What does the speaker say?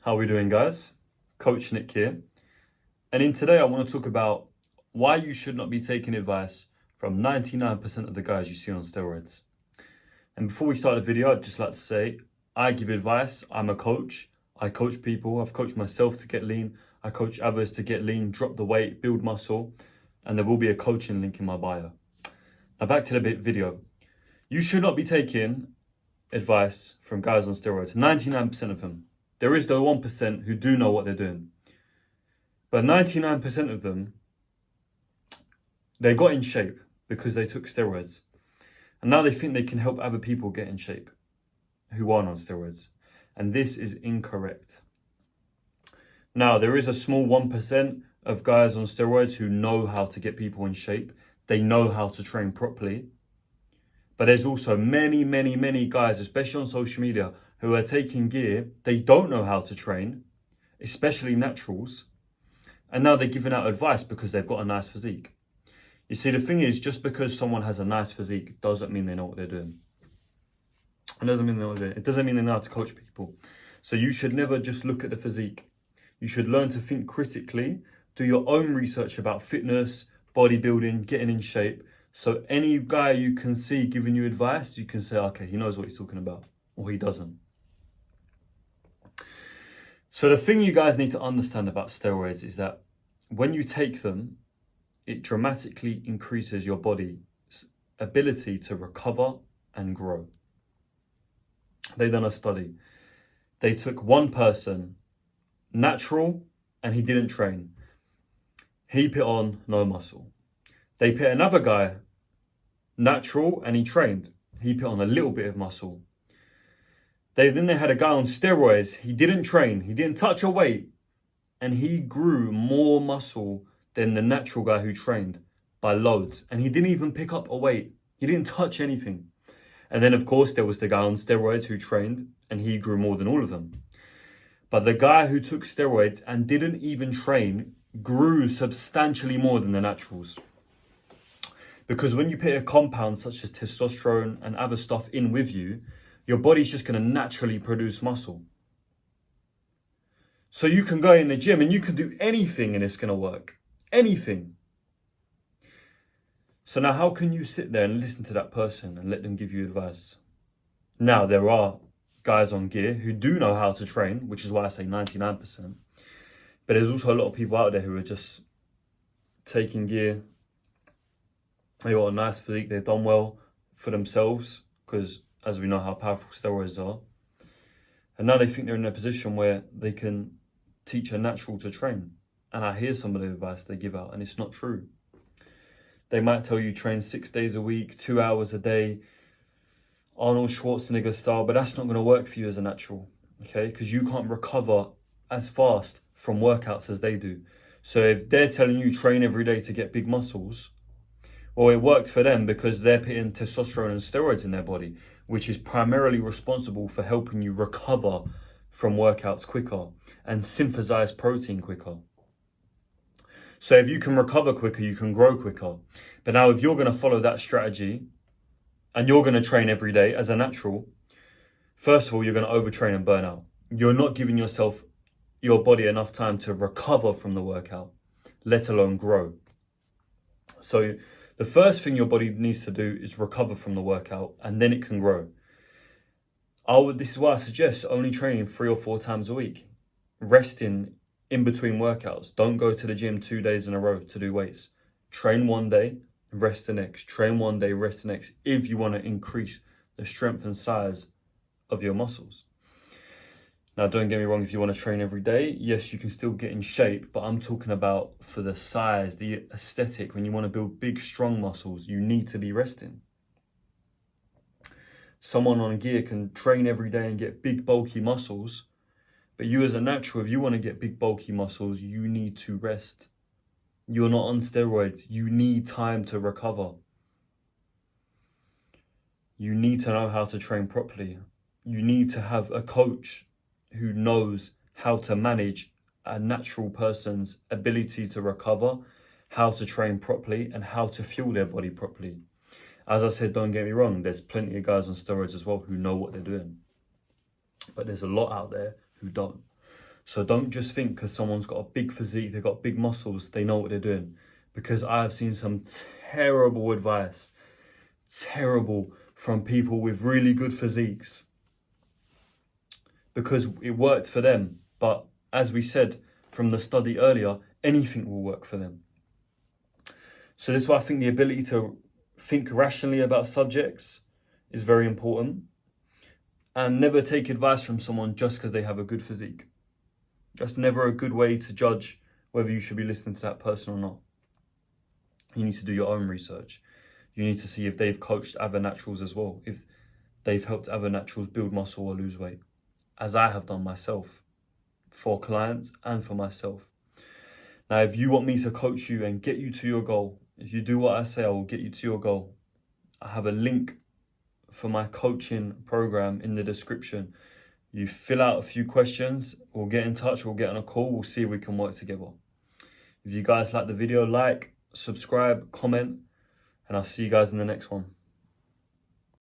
How are we doing, guys? Coach Nick here. And in today, I want to talk about why you should not be taking advice from 99% of the guys you see on steroids. And before we start the video, I'd just like to say, I give advice. I'm a coach. I coach people. I've coached myself to get lean. I coach others to get lean, drop the weight, build muscle. And there will be a coaching link in my bio. Now back to the video. You should not be taking advice from guys on steroids. 99% of them. There is the 1% who do know what they're doing. But 99% of them, they got in shape because they took steroids. And now they think they can help other people get in shape who aren't on steroids. And this is incorrect. Now, there is a small 1% of guys on steroids who know how to get people in shape. They know how to train properly. But there's also many guys, especially on social media, who are taking gear. They don't know how to train, especially naturals. And now they're giving out advice because they've got a nice physique. You see, the thing is, just because someone has a nice physique doesn't mean they know what they're doing. It doesn't mean they know what they're doing. It doesn't mean they know how to coach people. So you should never just look at the physique. You should learn to think critically, do your own research about fitness, bodybuilding, getting in shape. So any guy you can see giving you advice, you can say, okay, he knows what he's talking about, or he doesn't. So the thing you guys need to understand about steroids is that when you take them, it dramatically increases your body's ability to recover and grow. They done a study. They took one person, natural, and he didn't train. He put on no muscle. They put another guy, natural, and he trained. He put on a little bit of muscle. Then they had a guy on steroids. He didn't train. He didn't touch a weight. And he grew more muscle than the natural guy who trained by loads. And he didn't even pick up a weight. He didn't touch anything. And then, of course, there was the guy on steroids who trained, and he grew more than all of them. But the guy who took steroids and didn't even train grew substantially more than the naturals. Because when you put a compound such as testosterone and other stuff in with you, your body's just going to naturally produce muscle. So you can go in the gym and you can do anything and it's going to work. Anything. So now how can you sit there and listen to that person and let them give you advice? Now there are guys on gear who do know how to train, which is why I say 99%. But there's also a lot of people out there who are just taking gear. They got a nice physique, they've done well for themselves because as we know how powerful steroids are. And now they think they're in a position where they can teach a natural to train. And I hear some of the advice they give out and it's not true. They might tell you train 6 days a week, 2 hours a day, Arnold Schwarzenegger style, but that's not going to work for you as a natural, okay? Because you can't recover as fast from workouts as they do. So if they're telling you train every day to get big muscles, well, it worked for them because they're putting testosterone and steroids in their body, which is primarily responsible for helping you recover from workouts quicker and synthesize protein quicker. So if you can recover quicker, you can grow quicker. But now if you're going to follow that strategy and you're going to train every day as a natural, first of all, you're going to overtrain and burn out. You're not giving your body enough time to recover from the workout, let alone grow. So the first thing your body needs to do is recover from the workout and then it can grow. This is why I suggest only training 3 or 4 times a week. Resting in between workouts. Don't go to the gym 2 days in a row to do weights. Train one day, rest the next. Train one day, rest the next. If you want to increase the strength and size of your muscles. Now, don't get me wrong, if you want to train every day, yes, you can still get in shape, but I'm talking about for the size, the aesthetic. When you want to build big, strong muscles, you need to be resting. Someone on gear can train every day and get big, bulky muscles, but you as a natural, if you want to get big, bulky muscles, you need to rest. You're not on steroids. You need time to recover. You need to know how to train properly. You need to have a coach who knows how to manage a natural person's ability to recover, how to train properly, and how to fuel their body properly. As I said, don't get me wrong, there's plenty of guys on steroids as well who know what they're doing. But there's a lot out there who don't. So don't just think because someone's got a big physique, they've got big muscles, they know what they're doing. Because I have seen some terrible advice, terrible, from people with really good physiques. Because it worked for them. But as we said from the study earlier, anything will work for them. So this is why I think the ability to think rationally about subjects is very important. And never take advice from someone just because they have a good physique. That's never a good way to judge whether you should be listening to that person or not. You need to do your own research. You need to see if they've coached other naturals as well, if they've helped other naturals build muscle or lose weight, as I have done myself, for clients and for myself. Now, if you want me to coach you and get you to your goal, if you do what I say, I will get you to your goal. I have a link for my coaching program in the description. You fill out a few questions, we'll get in touch, we'll get on a call, we'll see if we can work together. If you guys like the video, like, subscribe, comment, and I'll see you guys in the next one.